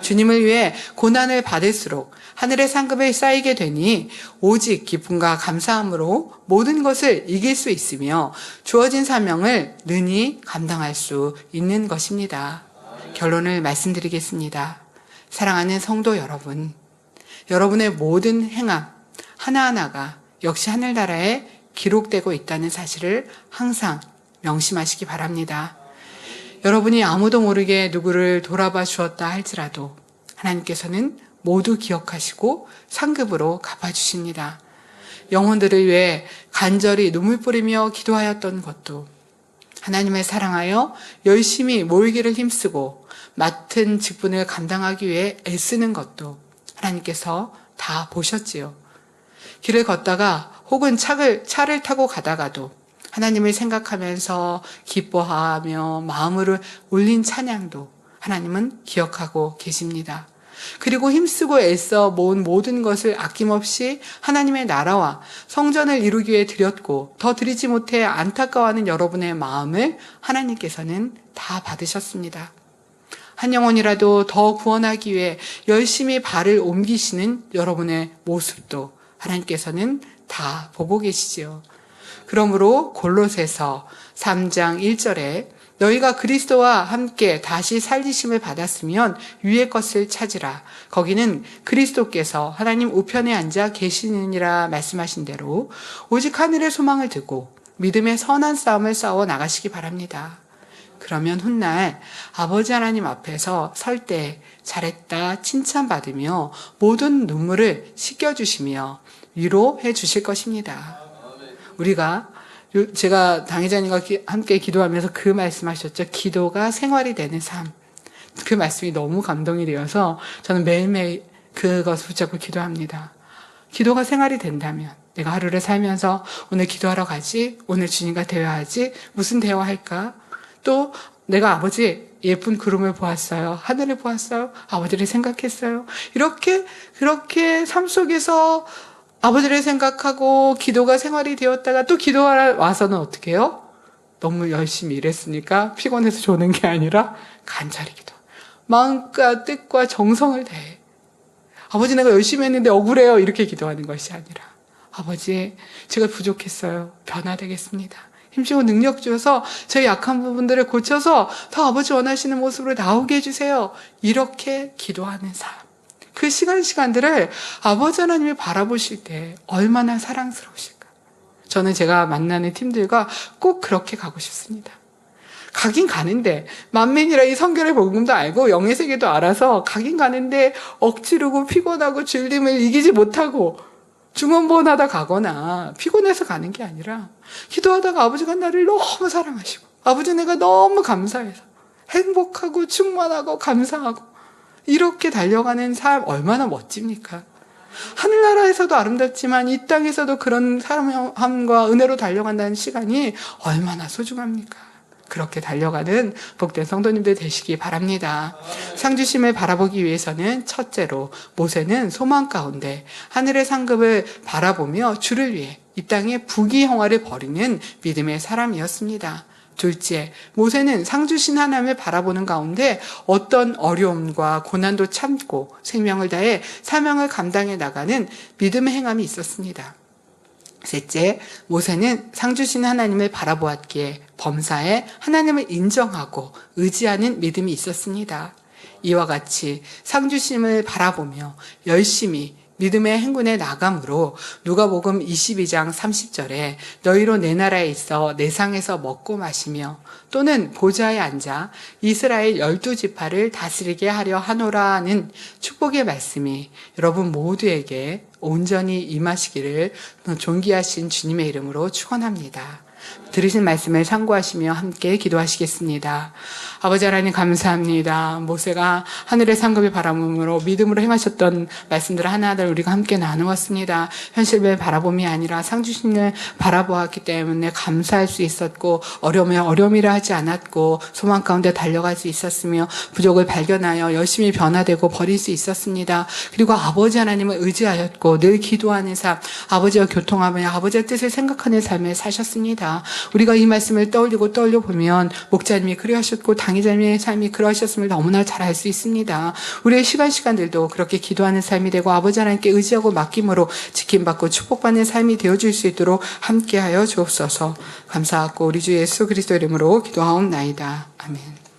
주님을 위해 고난을 받을수록 하늘의 상급을 쌓이게 되니 오직 기쁨과 감사함으로 모든 것을 이길 수 있으며 주어진 사명을 능히 감당할 수 있는 것입니다. 결론을 말씀드리겠습니다. 사랑하는 성도 여러분, 여러분의 모든 행함 하나하나가 역시 하늘나라에 기록되고 있다는 사실을 항상 명심하시기 바랍니다. 여러분이 아무도 모르게 누구를 돌아봐 주었다 할지라도 하나님께서는 모두 기억하시고 상급으로 갚아주십니다. 영혼들을 위해 간절히 눈물 뿌리며 기도하였던 것도, 하나님을 사랑하여 열심히 모이기를 힘쓰고 맡은 직분을 감당하기 위해 애쓰는 것도 하나님께서 다 보셨지요. 길을 걷다가 혹은 차를 타고 가다가도 하나님을 생각하면서 기뻐하며 마음을 올린 찬양도 하나님은 기억하고 계십니다. 그리고 힘쓰고 애써 모은 모든 것을 아낌없이 하나님의 나라와 성전을 이루기 위해 드렸고 더 드리지 못해 안타까워하는 여러분의 마음을 하나님께서는 다 받으셨습니다. 한 영혼이라도 더 구원하기 위해 열심히 발을 옮기시는 여러분의 모습도 하나님께서는 다 보고 계시지요. 그러므로 골로새서 3장 1절에 너희가 그리스도와 함께 다시 살리심을 받았으면 위의 것을 찾으라. 거기는 그리스도께서 하나님 우편에 앉아 계시느니라 말씀하신 대로 오직 하늘의 소망을 두고 믿음의 선한 싸움을 싸워 나가시기 바랍니다. 그러면 훗날 아버지 하나님 앞에서 설 때 잘했다 칭찬받으며 모든 눈물을 씻겨주시며 위로해 주실 것입니다. 제가 당회자님과 함께 기도하면서 그 말씀하셨죠. 기도가 생활이 되는 삶. 그 말씀이 너무 감동이 되어서 저는 매일매일 그것을 붙잡고 기도합니다. 기도가 생활이 된다면 내가 하루를 살면서 오늘 기도하러 가지, 오늘 주님과 대화하지, 무슨 대화할까? 또 내가 아버지 예쁜 구름을 보았어요. 하늘을 보았어요. 아버지를 생각했어요. 그렇게 삶 속에서 아버지를 생각하고 기도가 생활이 되었다가 또 기도하러 와서는 어떻게 해요? 너무 열심히 일했으니까 피곤해서 조는 게 아니라 간절히 기도. 마음과 뜻과 정성을 다해. 아버지 내가 열심히 했는데 억울해요. 이렇게 기도하는 것이 아니라 아버지 제가 부족했어요. 변화되겠습니다. 힘주고 능력 주어서 저희 약한 부분들을 고쳐서 더 아버지 원하시는 모습으로 나오게 해주세요. 이렇게 기도하는 삶. 그 시간들을 아버지 하나님이 바라보실 때 얼마나 사랑스러우실까. 저는 제가 만나는 팀들과 꼭 그렇게 가고 싶습니다. 가긴 가는데 만민이라 이 성결의 복음도 알고 영의 세계도 알아서 가긴 가는데 억지르고 피곤하고 줄림을 이기지 못하고 중언부언하다 가거나 피곤해서 가는 게 아니라 기도하다가 아버지가 나를 너무 사랑하시고 아버지 내가 너무 감사해서 행복하고 충만하고 감사하고 이렇게 달려가는 삶 얼마나 멋집니까? 하늘나라에서도 아름답지만 이 땅에서도 그런 사랑함과 은혜로 달려간다는 시간이 얼마나 소중합니까? 그렇게 달려가는 복된 성도님들 되시기 바랍니다. 상주심을 바라보기 위해서는 첫째로 모세는 소망 가운데 하늘의 상급을 바라보며 주를 위해 이 땅에 부귀영화를 벌이는 믿음의 사람이었습니다. 둘째, 모세는 상주신 하나님을 바라보는 가운데 어떤 어려움과 고난도 참고 생명을 다해 사명을 감당해 나가는 믿음의 행함이 있었습니다. 셋째, 모세는 상주신 하나님을 바라보았기에 범사에 하나님을 인정하고 의지하는 믿음이 있었습니다. 이와 같이 상주심을 바라보며 열심히 믿음의 행군에 나감으로 누가복음 22장 30절에 너희로 내 나라에 있어 내 상에서 먹고 마시며 또는 보좌에 앉아 이스라엘 12지파를 다스리게 하려 하노라는 축복의 말씀이 여러분 모두에게 온전히 임하시기를 존귀하신 주님의 이름으로 축원합니다. 들으신 말씀을 참고하시며 함께 기도하시겠습니다. 아버지 하나님 감사합니다. 모세가 하늘의 상급을 바라보므로 믿음으로 행하셨던 말씀들을 하나하나 우리가 함께 나누었습니다. 현실을 바라봄이 아니라 상 주신을 바라보았기 때문에 감사할 수 있었고 어려움에 어려움이라 하지 않았고 소망 가운데 달려갈 수 있었으며 부족을 발견하여 열심히 변화되고 버릴 수 있었습니다. 그리고 아버지 하나님을 의지하였고 늘 기도하는 삶, 아버지와 교통하며 아버지의 뜻을 생각하는 삶을 사셨습니다. 우리가 이 말씀을 떠올려 보면 목자님이 그리하셨고 당회자님의 삶이 그러하셨음을 너무나 잘 알 수 있습니다. 우리의 시간들도 그렇게 기도하는 삶이 되고 아버지 하나님께 의지하고 맡김으로 지킴받고 축복받는 삶이 되어줄 수 있도록 함께하여 주옵소서. 감사하고 우리 주 예수 그리스도 이름으로 기도하옵나이다. 아멘.